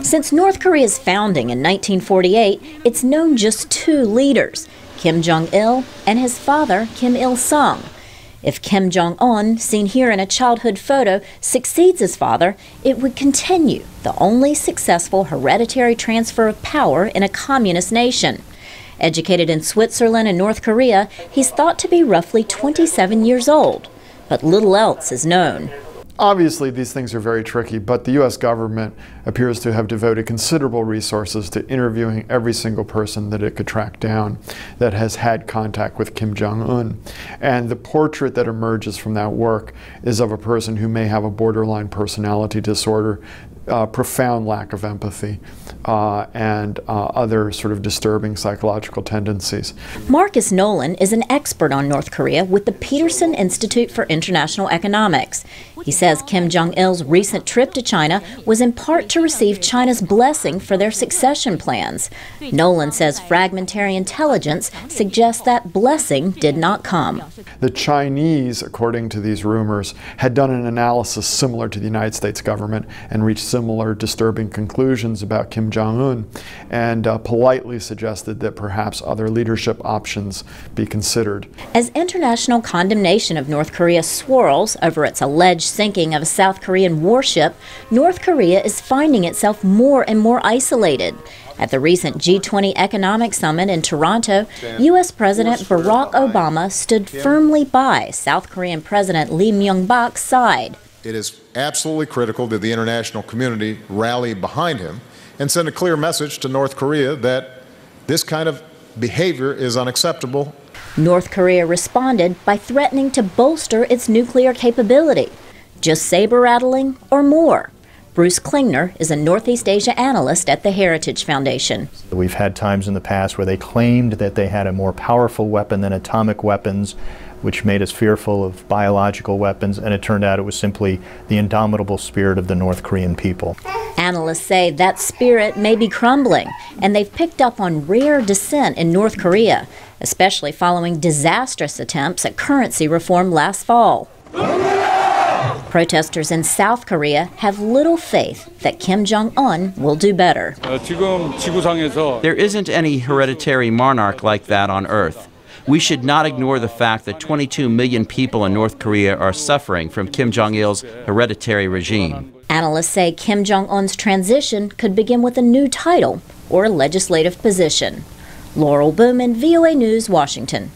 Since North Korea's founding in 1948, it's known just two leaders, Kim Jong Il and his father, Kim Il-sung. If Kim Jong Un, seen here in a childhood photo, succeeds his father, it would continue the only successful hereditary transfer of power in a communist nation. Educated in Switzerland and North Korea, he's thought to be roughly 27 years old, but little else is known. Obviously, these things are very tricky, but the U.S. government appears to have devoted considerable resources to interviewing every single person that it could track down that has had contact with Kim Jong Un. And the portrait that emerges from that work is of a person who may have a borderline personality disorder, profound lack of empathy, and other sort of disturbing psychological tendencies. Marcus Nolan is an expert on North Korea with the Peterson Institute for International Economics. He says Kim Jong Il's recent trip to China was in part to receive China's blessing for their succession plans. Nolan says fragmentary intelligence suggests that blessing did not come. The Chinese, according to these rumors, had done an analysis similar to the United States government and reached similar disturbing conclusions about Kim Jong Un, and politely suggested that perhaps other leadership options be considered. As international condemnation of North Korea swirls over its alleged sinking of a South Korean warship, North Korea is finding itself more and more isolated. At the recent G20 Economic Summit in Toronto, U.S. President Barack Obama stood firmly by South Korean President Lee Myung-bak's side. It is absolutely critical that the international community rally behind him and send a clear message to North Korea that this kind of behavior is unacceptable. North Korea responded by threatening to bolster its nuclear capability. Just saber-rattling or more? Bruce Klingner is a Northeast Asia analyst at the Heritage Foundation. We've had times in the past where they claimed that they had a more powerful weapon than atomic weapons, which made us fearful of biological weapons, and it turned out it was simply the indomitable spirit of the North Korean people. Analysts say that spirit may be crumbling, and they've picked up on rare dissent in North Korea, especially following disastrous attempts at currency reform last fall. Protesters in South Korea have little faith that Kim Jong Un will do better. There isn't any hereditary monarch like that on Earth. We should not ignore the fact that 22 million people in North Korea are suffering from Kim Jong Il's hereditary regime. Analysts say Kim Jong Un's transition could begin with a new title or legislative position. Laurel, Bowman, VOA News, Washington.